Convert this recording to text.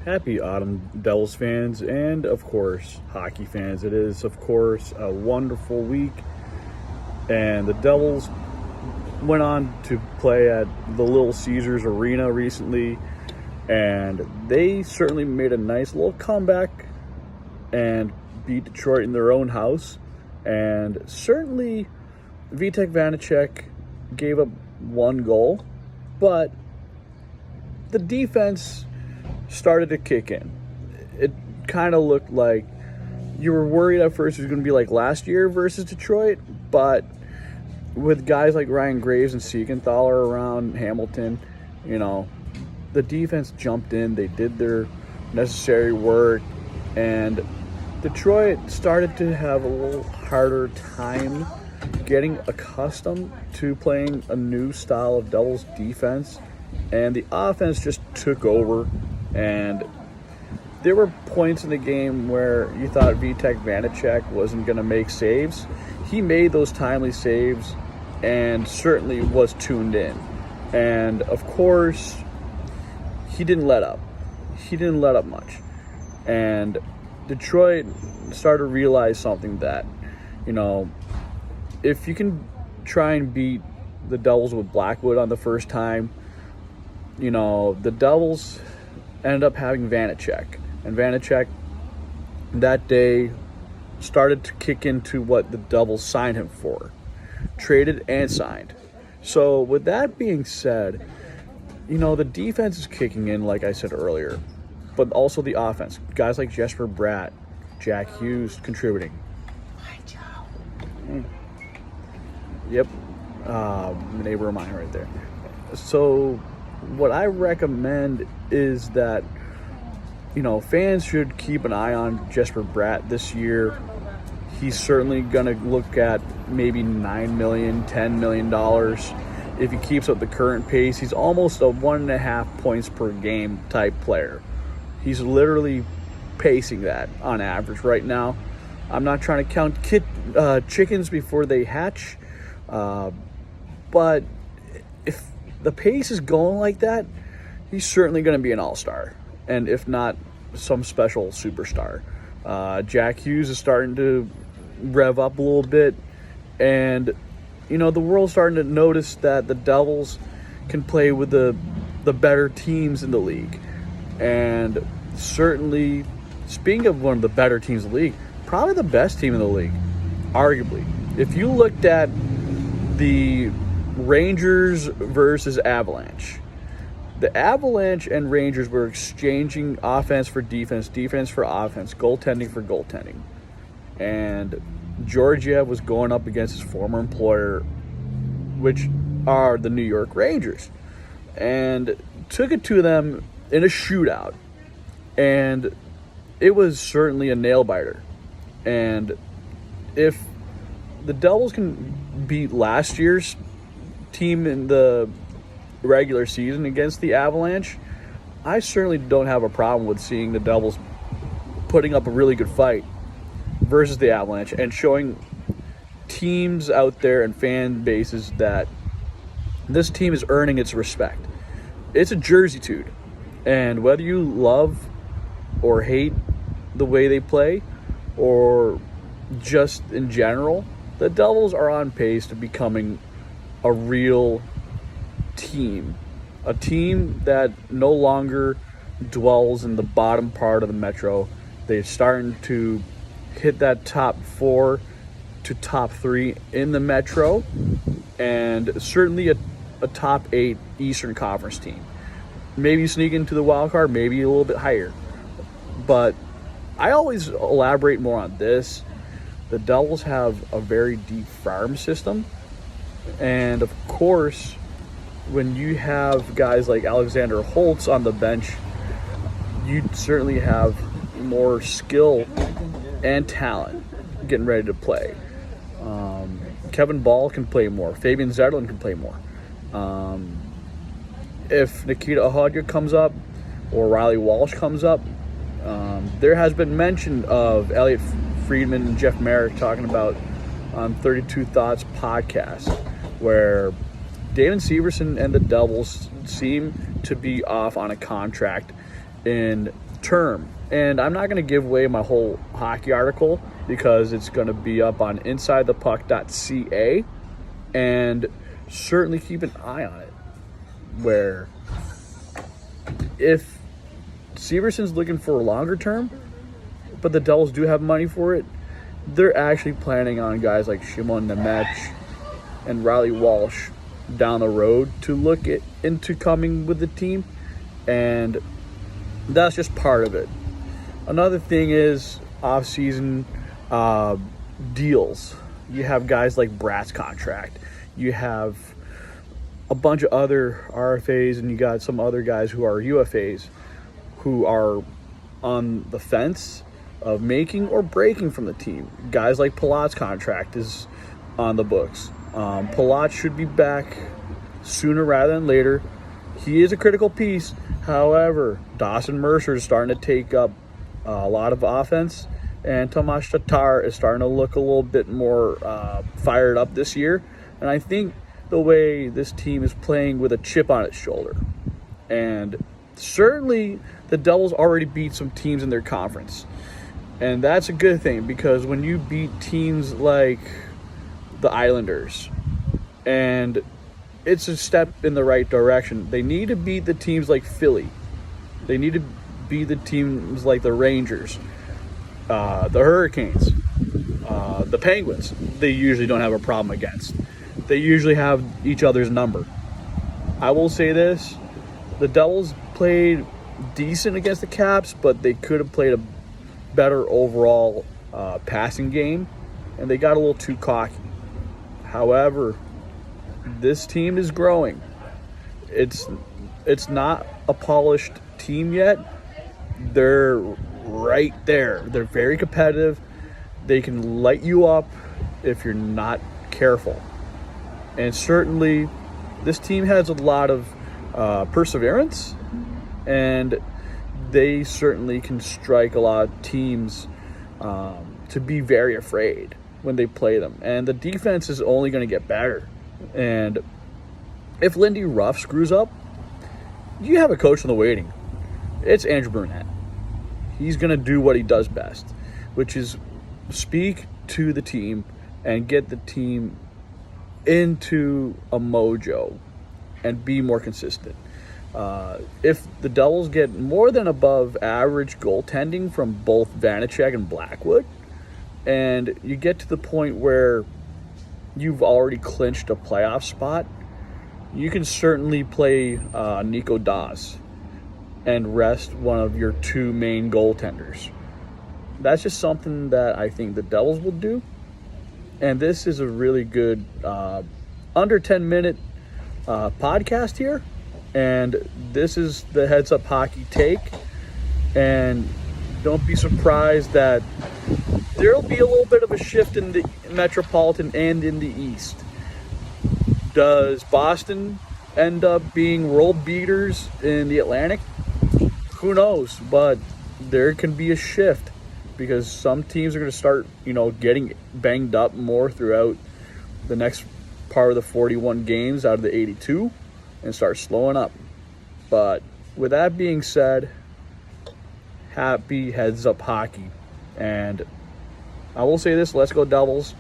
Happy autumn, Devils fans, and of course, hockey fans. It is, of course, a wonderful week, and the Devils went on to play at the Little Caesars Arena recently, and they certainly made a nice little comeback and beat Detroit in their own house. And certainly, Vitek Vanacek gave up one goal, but the defense started to kick in. It kind of looked like you were worried at first it was going to be like last year versus Detroit, but with guys like Ryan Graves and Siegenthaler around Hamilton, the defense jumped in. They did their necessary work, and Detroit started to have a little harder time getting accustomed to playing a new style of Devils defense, and the offense just took over. And there were points in the game where you thought Vitek Vanacek wasn't going to make saves. He made those timely saves and certainly was tuned in. And, of course, he didn't let up. He didn't let up much. And Detroit started to realize something that, if you can try and beat the Devils with Blackwood on the first time, the Devils ended up having Vanacek. And Vanacek that day started to kick into what the Devils signed him for. Traded and signed. So with that being said, the defense is kicking in, like I said earlier, but also the offense. Guys like Jesper Bratt, Jack Hughes contributing. Yep. Neighbor of mine right there. So what I recommend is that, fans should keep an eye on Jesper Bratt this year. He's certainly going to look at maybe $9 million, $10 million. If he keeps up the current pace, he's almost a 1.5 points per game type player. He's literally pacing that on average right now. I'm not trying to count chickens before they hatch, but if the pace is going like that, he's certainly going to be an all-star, and if not, some special superstar. Jack Hughes is starting to rev up a little bit, and the world's starting to notice that the Devils can play with the better teams in the league. And certainly, speaking of one of the better teams in the league, probably the best team in the league, arguably. If you looked at the Rangers versus Avalanche, the Avalanche and Rangers were exchanging offense for defense, defense for offense, goaltending for goaltending. And Georgiev was going up against his former employer, which are the New York Rangers, and took it to them in a shootout. And it was certainly a nail-biter. And if the Devils can beat last year's team in the regular season against the Avalanche, I certainly don't have a problem with seeing the Devils putting up a really good fight versus the Avalanche and showing teams out there and fan bases that this team is earning its respect. It's a jersey-tude, and whether you love or hate the way they play or just in general, the Devils are on pace to becoming a real team. A team that no longer dwells in the bottom part of the Metro. They're starting to hit that top 4 to top 3 in the Metro, and certainly a top 8 Eastern Conference team. Maybe sneak into the wild card, maybe a little bit higher. But I always elaborate more on this. The Devils have a very deep farm system, and of course, when you have guys like Alexander Holtz on the bench, you certainly have more skill and talent getting ready to play. Kevin Ball can play more. Fabian Zetterlund can play more. If Nikita Ahodya comes up or Riley Walsh comes up, there has been mention of Elliot Friedman and Jeff Merrick talking about on 32 Thoughts podcast, where Damon Severson and the Devils seem to be off on a contract in term. And I'm not going to give away my whole hockey article because it's going to be up on insidethepuck.ca, and certainly keep an eye on it, where if Severson's looking for a longer term, but the Devils do have money for it, they're actually planning on guys like Shimon Nemec and Riley Walsh down the road to look into coming with the team, and that's just part of it. Another thing is off-season deals. You have guys like Bratt's contract. You have a bunch of other RFAs, and you got some other guys who are UFAs who are on the fence of making or breaking from the team. Guys like Palat's contract is on the books. Palat should be back sooner rather than later. He is a critical piece. However, Dawson Mercer is starting to take up a lot of offense, and Tomas Tatar is starting to look a little bit more fired up this year. And I think the way this team is playing with a chip on its shoulder. And certainly the Devils already beat some teams in their conference. And that's a good thing, because when you beat teams like the Islanders, and it's a step in the right direction, they need to beat the teams like Philly. They need to beat the teams like the Rangers, the Hurricanes, the Penguins. They usually don't have a problem against. They usually have each other's number. I will say this, the Devils played decent against the Caps, but they could have played a better overall passing game, and they got a little too cocky. However, this team is growing. It's not a polished team yet. They're right there. They're very competitive. They can light you up if you're not careful. And certainly, this team has a lot of perseverance, and they certainly can strike a lot of teams to be very afraid when they play them. And the defense is only going to get better. And if Lindy Ruff screws up, you have a coach in the waiting. It's Andrew Burnett. He's going to do what he does best, which is speak to the team and get the team into a mojo and be more consistent. If the Devils get more than above average goaltending from both Vanacek and Blackwood, and you get to the point where you've already clinched a playoff spot, you can certainly play Nico Daws and rest one of your two main goaltenders. That's just something that I think the Devils will do. And this is a really good under 10-minute podcast here. And this is the Heads Up Hockey take. And don't be surprised that there'll be a little bit of a shift in the Metropolitan and in the East. Does Boston end up being world beaters in the Atlantic? Who knows? But there can be a shift, because some teams are going to start, getting banged up more throughout the next part of the 41 games out of the 82 and start slowing up. But with that being said, happy Heads Up Hockey. And I will say this, let's go Devils.